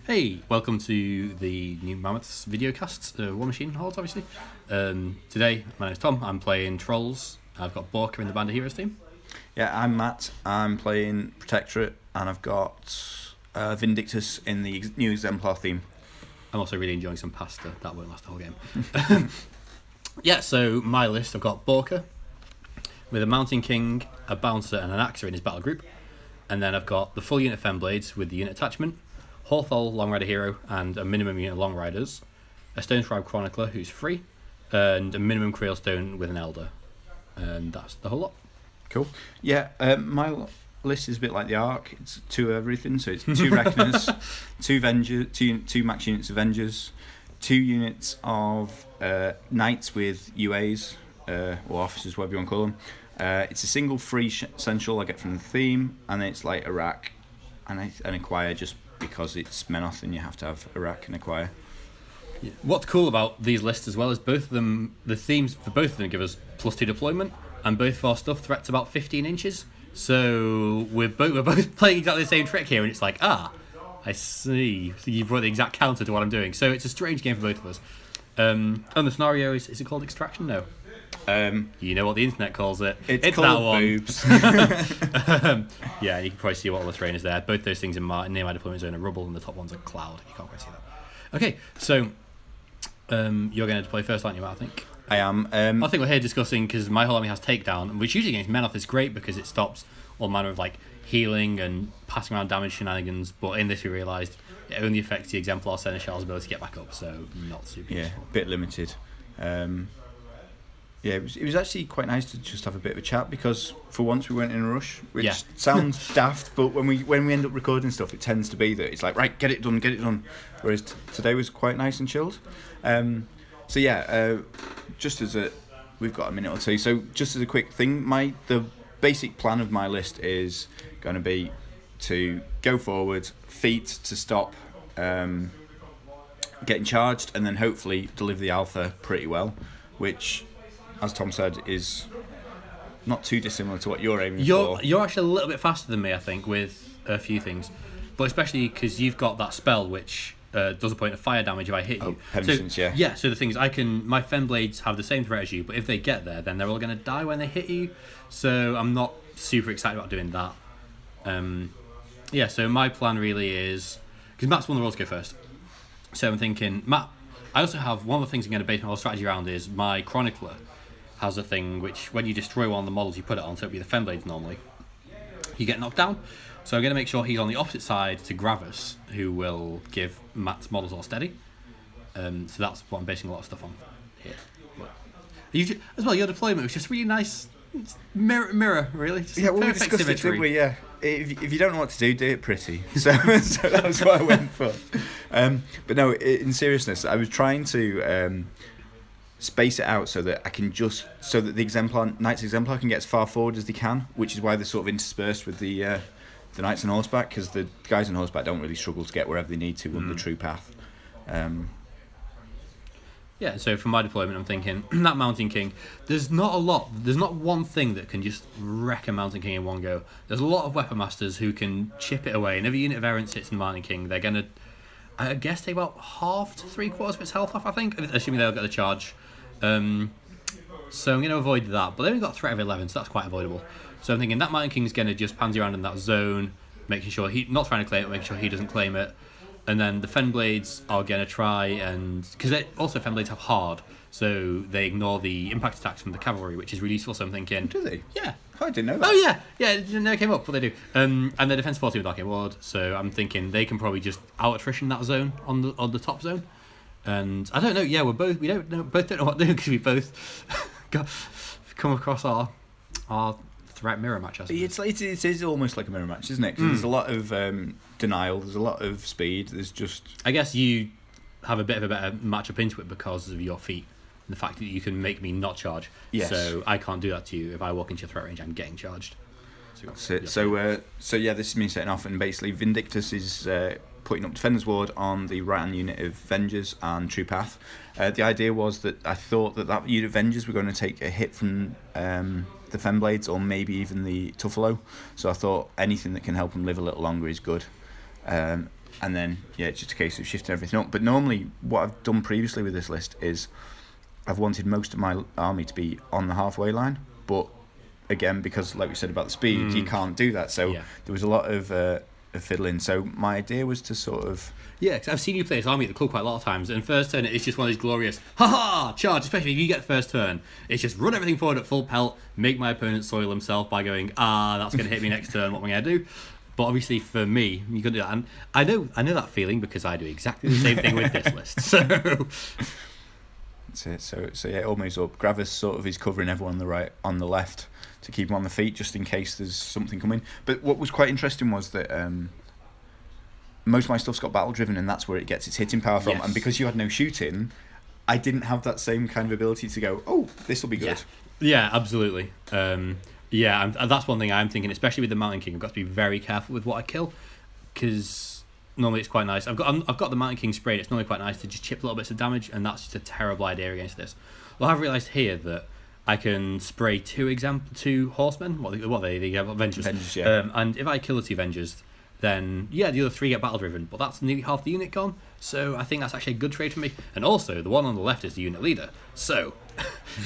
Hey, welcome to the new Mammoths videocast, War Machine Hordes, obviously. Today, my name's Tom, I'm playing Trolls. I've got Borka in the Band of Heroes team. Yeah, I'm Matt, I'm playing Protectorate, and I've got Vindictus in the new Exemplar theme. I'm also really enjoying some pasta, that won't last the whole game. Yeah, so my list, I've got Borka, with a Mountain King, a Bouncer, and an Axer in his Battlegroup. And then I've got the full unit of Fennblades with the unit attachment, Horthol, Long Rider Hero, and a minimum unit of Long Riders, a Stone Scribe Chronicler who's free, and a minimum Krielstone with an Elder. And that's the whole lot. Cool. Yeah, my list is a bit like the Ark. It's two of everything. So it's two Reckoners, two max units of Avengers, 2 units of Knights with UAs, or officers, whatever you want to call them. It's a single free essential I get from the theme, and then it's like Iraq and acquire just because it's Menoth and you have to have Iraq and acquire. Yeah. What's cool about these lists as well is both of them, the themes for both of them give us +2 deployment, and both of our stuff threats about 15 inches. So we're both playing exactly the same trick here, and it's like, I see. So you brought the exact counter to what I'm doing. So it's a strange game for both of us. And the scenario is it called Extraction? No. You know what the internet calls it. It's called that one. Boobs. Yeah, you can probably see what all the terrain is there. Both those things near my deployment zone are rubble, and the top one's a cloud. You can't quite see that. Okay, so you're going to deploy first, aren't you, Matt, I think? I am. I think we're here discussing, because my whole army has takedown, which usually against Menoth is great because it stops all manner of like healing and passing around damage shenanigans, but in this we realised it only affects the Exemplar Seneschal's ability to get back up, so not super useful. A bit limited. Yeah, it was actually quite nice to just have a bit of a chat, because for once we weren't in a rush, which sounds daft, but when we end up recording stuff, it tends to be that it's like, right, get it done. Whereas today was quite nice and chilled. So yeah, we've got a minute or two. So just as a quick thing, the basic plan of my list is going to be to go forward, feat to stop getting charged, and then hopefully deliver the alpha pretty well, which, as Tom said, is not too dissimilar to what you're aiming for. You're actually a little bit faster than me, I think, with a few things. But especially because you've got that spell which does a point of fire damage if I hit you. Penitence, yeah. Yeah, so the thing is, my Fennblades have the same threat as you, but if they get there, then they're all going to die when they hit you. So I'm not super excited about doing that. Yeah, so my plan really is, because Matt's one of the roles to go first. So I'm thinking, Matt, I also have one of the things I'm going to base my whole strategy around is my Chronicler has a thing which, when you destroy one of the models you put it on, so it'd be the Fennblades normally, you get knocked down. So I'm going to make sure he's on the opposite side to Gravis, who will give Matt's models all steady. So that's what I'm basing a lot of stuff on here. But as well, your deployment was just really nice. Mirror, really. Just yeah, well, we discussed it, didn't we? Yeah. If you don't know what to do it pretty. So that's what I went for. But no, in seriousness, I was trying to space it out so that the Knights Exemplar can get as far forward as they can, which is why they're sort of interspersed with the Knights on horseback, because the guys on horseback don't really struggle to get wherever they need to on the true path. Yeah, so for my deployment, I'm thinking that Mountain King, there's not one thing that can just wreck a Mountain King in one go. There's a lot of Weapon Masters who can chip it away, and every unit of Errants hits the Mountain King, they're going to, I guess, take about half to 3/4 of its health off, I think, assuming they'll get the charge. So I'm going to avoid that, but they've only got a threat of 11, so that's quite avoidable. So I'm thinking that Mountain King's going to just pansy around in that zone, making sure not trying to claim it, making sure he doesn't claim it. And then the Fennblades are going to try and... Because Fennblades have hard, so they ignore the impact attacks from the cavalry, which is really useful, so I'm thinking... Do they? Yeah. Oh, I didn't know that. Oh, yeah. Yeah, it never came up, but they do. And the Defense 14 with Arcane Ward, so I'm thinking they can probably just out-attrition that zone on the top zone. And I don't know, yeah, both don't know what to do, because we both come across our threat mirror match. It is almost like a mirror match, isn't it? Because there's a lot of denial, there's a lot of speed, there's just... I guess you have a bit of a better matchup into it because of your feet and the fact that you can make me not charge. Yes. So I can't do that to you. If I walk into your threat range, I'm getting charged. That's it. So yeah, this is me setting off, and basically Vindictus is putting up Defender's Ward on the right-hand unit of Vengers and True Path. The idea was that I thought that unit of Vengers were going to take a hit from the Fennblades, or maybe even the Tuffalo. So I thought anything that can help them live a little longer is good. and then it's just a case of shifting everything up. But normally, what I've done previously with this list is I've wanted most of my army to be on the halfway line, but again, because like we said about the speed, you can't do that. So there was a lot of fiddling. So my idea was to sort of... Yeah, because I've seen you play this army at the club quite a lot of times, and first turn it's just one of these glorious ha-ha charge, especially if you get the first turn. It's just run everything forward at full pelt, make my opponent soil himself by going, that's going to hit me next turn, what am I going to do? But obviously for me, you couldn't do that. And I know that feeling because I do exactly the same thing with this list. So... That's it. So yeah, almost up. Gravis sort of is covering everyone on the right, on the left, to keep him on the feet just in case there's something coming. But what was quite interesting was that most of my stuff's got battle driven, and that's where it gets its hitting power from. Yes. And because you had no shooting, I didn't have that same kind of ability to go, oh, this will be good. Yeah, absolutely. And that's one thing I'm thinking, especially with the Mountain King. I've got to be very careful with what I kill, because normally it's quite nice. I've got the Mountain King sprayed. It's normally quite nice to just chip little bits of damage, and that's just a terrible idea against this. Well, I've realised here that I can spray two horsemen. What are they? They have Avengers. And if I kill the two Avengers, then the other three get battle driven. But that's nearly half the unit gone. So I think that's actually a good trade for me. And also, the one on the left is the unit leader. So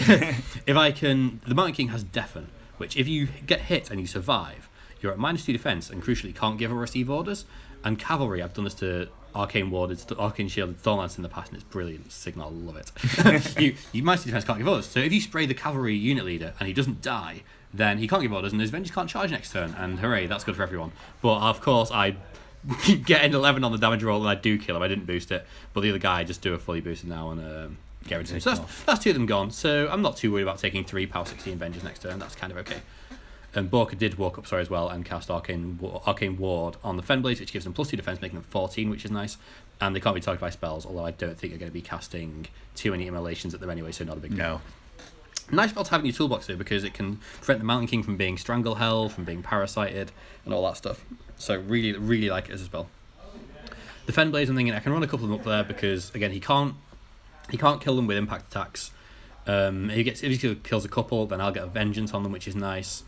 if I can, the Mountain King has Deafen, which if you get hit and you survive, you're at -2 defense, and crucially can't give or receive orders. And cavalry, I've done this to Arcane Warded, Arcane Shielded Thornlance in the past, and it's brilliant. Signal, love it. you might see defense can't give orders. So if you spray the cavalry unit leader and he doesn't die, then he can't give orders, and his Avengers can't charge next turn. And hooray, that's good for everyone. But of course, I get an 11 on the damage roll, and I do kill him. I didn't boost it, but the other guy I just do a fully boosted now and get rid of him. So that's two of them gone. So I'm not too worried about taking 3 power 16 Avengers next turn. That's kind of okay. And Borka did walk up as well and cast Arcane Ward on the Fennblades, which gives them +2 defense, making them 14, which is nice. And they can't be targeted by spells, although I don't think they're going to be casting too many immolations at them anyway, so not a big deal. No. Nice spell to have in your toolbox though, because it can prevent the Mountain King from being Stranglehold, from being parasited, and all that stuff. So really, really like it as a spell. The Fennblades, I'm thinking I can run a couple of them up there because again he can't kill them with impact attacks. If he kills a couple, then I'll get a vengeance on them, which is nice.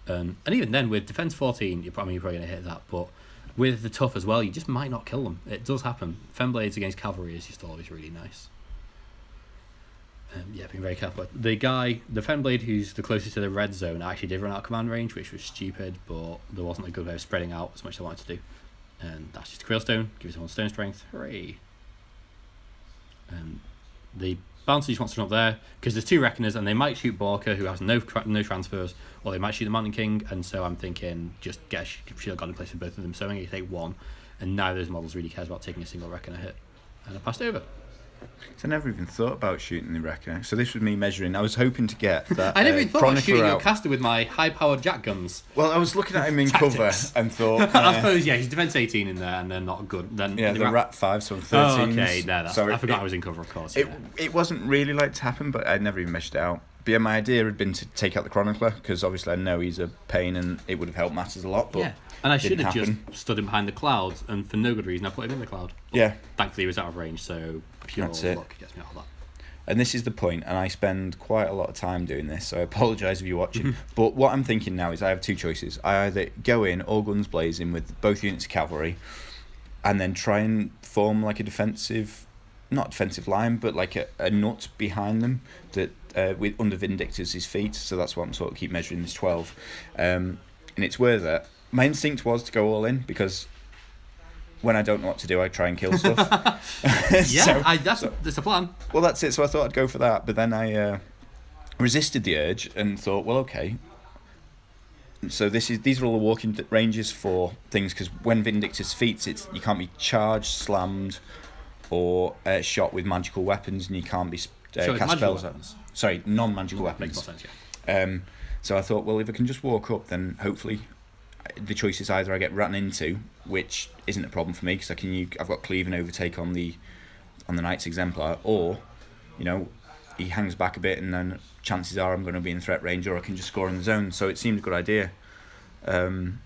And even then, with defense 14, you're probably going to hit that. But with the tough as well, you just might not kill them. It does happen. Fennblades against cavalry is just always really nice. Being very careful. The Fennblade who's the closest to the red zone actually did run out of command range, which was stupid, but there wasn't a good way of spreading out as much as I wanted to do. And that's just Krielstone, gives him 1 stone strength. Hooray! The bouncer just wants to run up there because there's 2 Reckoners, and they might shoot Borka, who has no transfers, or they might shoot the Mountain King. And so I'm thinking just get a shield guard in place for both of them. So I'm going to take 1, and neither of those models really cares about taking a single Reckoner hit. And I passed over. So I never even thought about shooting the Reckoner. So this was me measuring. I was hoping to get that. I never even thought about shooting out. your caster with my high-powered jack guns. Well, I was looking at him in cover and thought. I suppose he's defense 18 in there, and they're not good. Then the rat 5, so I'm 13. Oh, okay, I forgot I was in cover, of course. It wasn't really like to happen, but I'd never even measured it out. But yeah, my idea had been to take out the Chronicler because obviously I know he's a pain and it would have helped matters a lot. But and I should have just stood him behind the clouds, and for no good reason I put him in the cloud. But thankfully he was out of range, so pure luck gets me out of that. And this is the point, and I spend quite a lot of time doing this, so I apologise if you're watching. But what I'm thinking now is I have 2 choices. I either go in, all guns blazing with both units of cavalry, and then try and form like a not defensive line, but like a nut behind them that with under Vindictus' feet. So that's what I'm sort of keep measuring this 12. And it's worth it. My instinct was to go all in because when I don't know what to do, I try and kill stuff. That's a plan. Well, that's it. So I thought I'd go for that, but then I resisted the urge and thought, well, okay. So these are all the walking ranges for things because when Vindictus feats, you can't be charged, slammed, or shot with magical weapons, and you can't be cast spells. Sorry, non-magical weapons. Makes more sense, So I thought, well, if I can just walk up, then hopefully the choice is either I get ran into, which isn't a problem for me because I've got cleave and overtake on the Knight's Exemplar, or he hangs back a bit and then chances are I'm going to be in threat range, or I can just score in the zone. So it seemed a good idea. And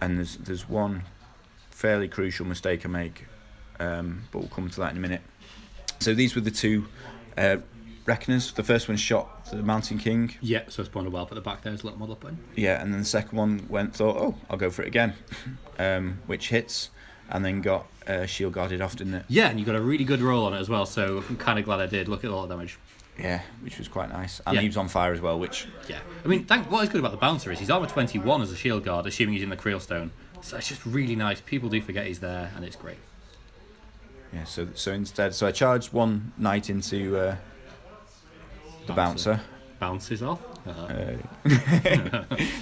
there's one fairly crucial mistake I make, but we'll come to that in a minute. So these were the 2 Reckoners. The first one shot the Mountain King. Yeah, so it's pointed well up at the back there as a little model button. Yeah, and then the second one thought, I'll go for it again, which hits. and then got shield guarded off, didn't it? Yeah, and you got a really good roll on it as well, so I'm kind of glad I did. Look at all the damage. Yeah, which was quite nice. And he was on fire as well, which... Yeah. I mean, what is good about the Bouncer is he's armor 21 as a shield guard, assuming he's in the Krielstone. So it's just really nice. People do forget he's there, and it's great. Yeah, so instead... So I charged one knight into the Bouncer. Bounces off.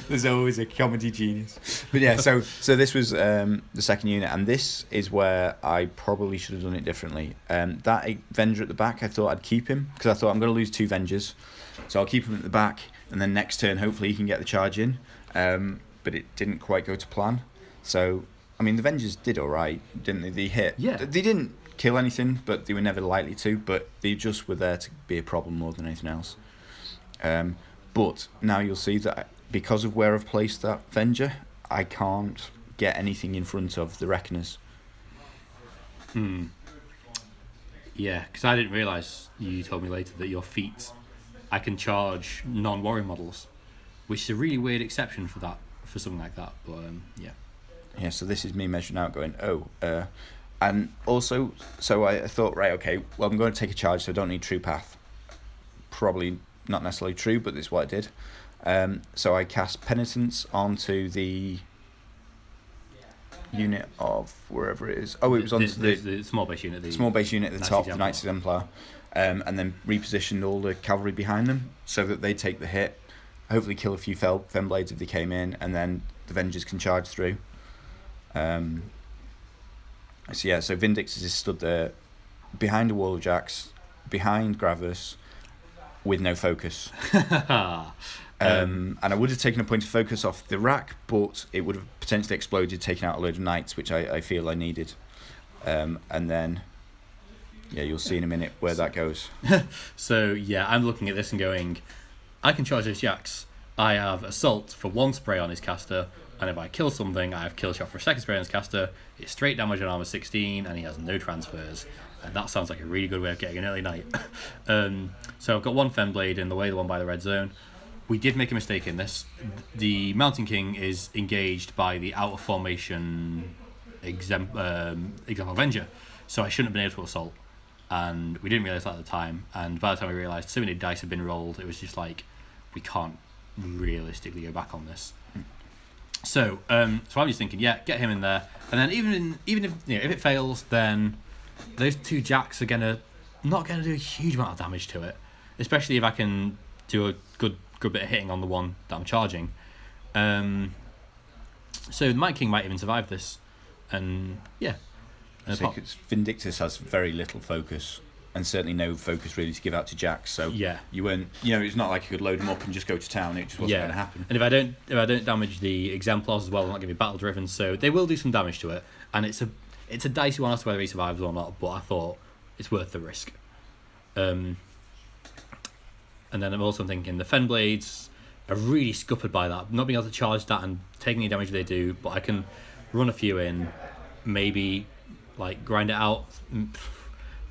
There's always a comedy genius. But yeah, so this was the second unit, and this is where I probably should have done it differently. That Venger at the back, I thought I'd keep him, because I thought I'm going to lose 2 Vengers, so I'll keep him at the back, and then next turn hopefully he can get the charge in. But it didn't quite go to plan. So, I mean, the Vengers did alright, didn't they? They hit. Yeah. They didn't kill anything, but they were never likely to, but they just were there to be a problem more than anything else. But now you'll see that because of where I've placed that Venger, I can't get anything in front of the Reckoners. Yeah, because I didn't realise, you told me later, that your feet, I can charge non-warrior models, which is a really weird exception for something like that, but yeah. Yeah, so this is me measuring out going, and also, so I thought, right, okay, well, I'm going to take a charge, so I don't need True Path. Probably not necessarily true, but this is what I did. So I cast Penitence onto the unit of wherever it is. Oh, it was on the small base unit. The small base unit at the top, Exemplar. the Knights Exemplar, and then repositioned all the cavalry behind them so that they take the hit, hopefully kill a few Fennblades if they came in, and then the Vengers can charge through. So Vindictus is stood there behind a wall of jacks, behind Gravis, with no focus. And I would have taken a point of focus off the rack, but it would have potentially exploded, taking out a load of knights, which I feel I needed. And then, yeah, you'll see in a minute where that goes. So, yeah, I'm looking at this and going, I can charge those jacks. I have Assault for 1 spray on his caster, and if I kill something, I have Kill Shot for a 2nd spray on his caster. It's straight damage on armor 16, and he has no transfers. And that sounds like a really good way of getting an early night. So I've got 1 Fennblade in the way, the one by the red zone. We did make a mistake in this. The Mountain King is engaged by the outer formation Exemplar Avenger, so I shouldn't have been able to assault. And we didn't realise that at the time. And by the time we realised so many dice had been rolled, it was just like, we can't realistically go back on this. So I'm just thinking, yeah, get him in there. And then even if if it fails, then those 2 jacks are not gonna do a huge amount of damage to it, especially if I can do a good bit of hitting on the one that I'm charging. So the Might King might even survive this, and yeah. Vindictus has very little focus, and certainly no focus really to give out to jacks. So yeah, you weren't, it's not like you could load them up and just go to town. It just wasn't going to happen. And if I don't damage the Exemplars as well, they're not going to be battle driven, so they will do some damage to it. And it's a dicey one as to whether he survives or not, but I thought it's worth the risk. And then I'm also thinking the Fennblades are really scuppered by that, not being able to charge that and taking any damage they do, but I can run a few in, maybe like grind it out.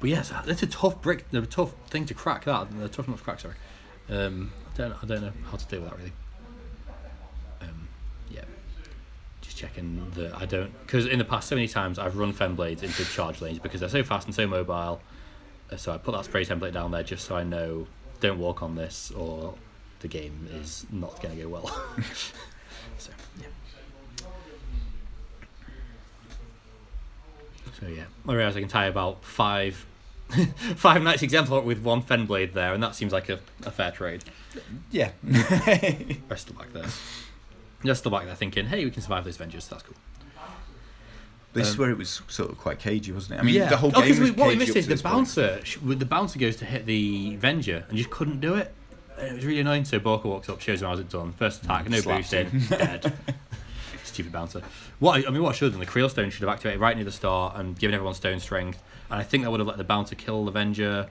But yes, that's a tough tough thing to crack. Tough enough to crack. Sorry, I don't know how to deal with that really. Yeah, just checking that I don't, because in the past so many times I've run Fennblades into charge lanes because they're so fast and so mobile. So I put that spray template down there just so I know, don't walk on this or the game is not going to go well. So yeah. So yeah, I realise I can tie about 5 Knights Exemplar with 1 Fennblade there, and that seems like a fair trade. Yeah. Rest of the back there. Just the back there thinking, hey, we can survive those Vengers, that's cool. This is where it was sort of quite cagey, wasn't it? I mean, the whole game was what we cagey missed is the bouncer. Point. The bouncer goes to hit the Venger and just couldn't do it. And it was really annoying. So Borka walks up, shows him how's it done. First attack, no boosting, dead. Stupid bouncer. What I should have done, the Krielstone should have activated right near the start and given everyone stone strength. And I think that would have let the bouncer kill the Venger.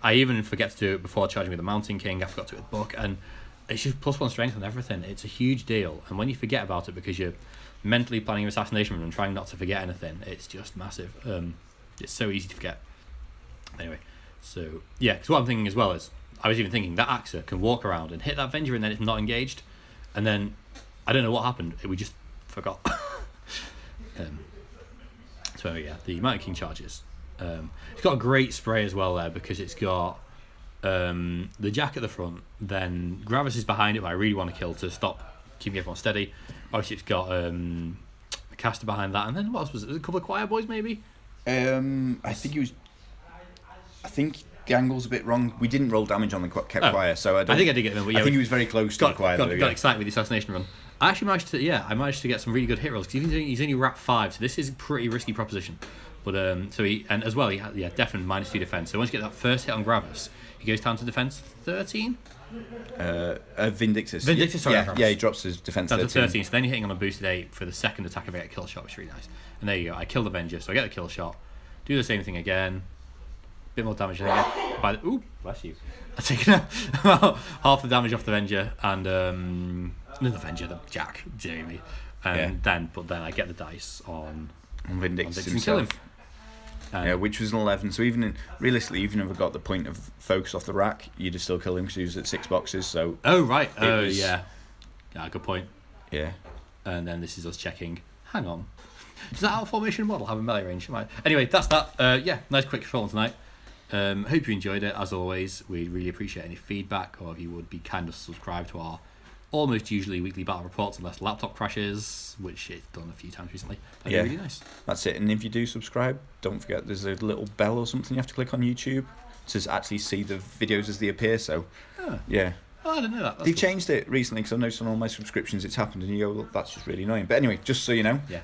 I even forget to do it before charging with the Mountain King. I forgot to do it with Book, and it's just +1 strength on everything. It's a huge deal. And when you forget about it because you're mentally planning your assassination run and trying not to forget anything, it's just massive. It's so easy to forget. Anyway, so yeah, because what I'm thinking as well is, I was even thinking that Axer can walk around and hit that Venger and then it's not engaged, and then I don't know what happened. We just forgot. So yeah, the Mighty King charges. It's got a great spray as well there because it's got the Jack at the front, then Gravis is behind it, but I really want to kill to stop keeping everyone steady. Obviously, it's got a caster behind that, and then what else was it? A couple of choir boys, maybe. I think the angle's a bit wrong. We didn't roll damage on the choir, so I think I did get them. But I think he was very close to the choir. Got excited with the assassination run. I actually managed to get some really good hit rolls because he's only wrap 5, so this is a pretty risky proposition. But and as well he had definitely -2 defense. So once you get that first hit on Gravis, he goes down to defense 13. Vindictus. Sorry, yeah, he drops his defense down to 13. 13. So then you're hitting on a boosted 8 for the second attack if I get a kill shot, which is really nice. And there you go. I kill the Avenger, so I get the kill shot. Do the same thing again. Bit more damage there. Ooh, bless you. I take half the damage off the Avenger and not the Avenger, the Jack, Jamie. Then I get the dice on Vindictus and kill him. Which was an 11. So realistically, even if I got the point of focus off the rack, you'd have still killed him because he was at 6 boxes. So yeah, good point. Yeah. And then this is us checking. Hang on, does that out formation model have a melee range? Anyway, that's that. Nice quick control tonight. Hope you enjoyed it. As always, we'd really appreciate any feedback, or if you would be kind of subscribe to our almost usually weekly battle reports unless laptop crashes, which it's done a few times recently. That'd be really nice. That's it. And if you do subscribe, don't forget there's a little bell or something you have to click on YouTube to actually see the videos as they appear. So yeah. Oh, I didn't know that. They've changed it recently because I've noticed on all my subscriptions it's happened, and you go, well, that's just really annoying. But anyway, just so you know. Yeah.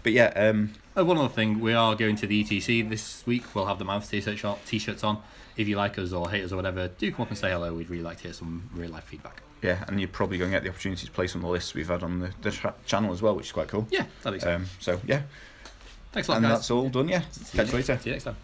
But one other thing, we are going to the ETC this week. We'll have the Mammoths t-shirts on. If you like us or hate us or whatever, do come up and say hello. We'd really like to hear some real life feedback. Yeah, and you're probably going to get the opportunity to play some of the lists we've had on the channel as well, which is quite cool. Yeah, that'd be exciting. So yeah. Thanks a lot, and guys. that's all done. Yeah. Catch you later. See you next time.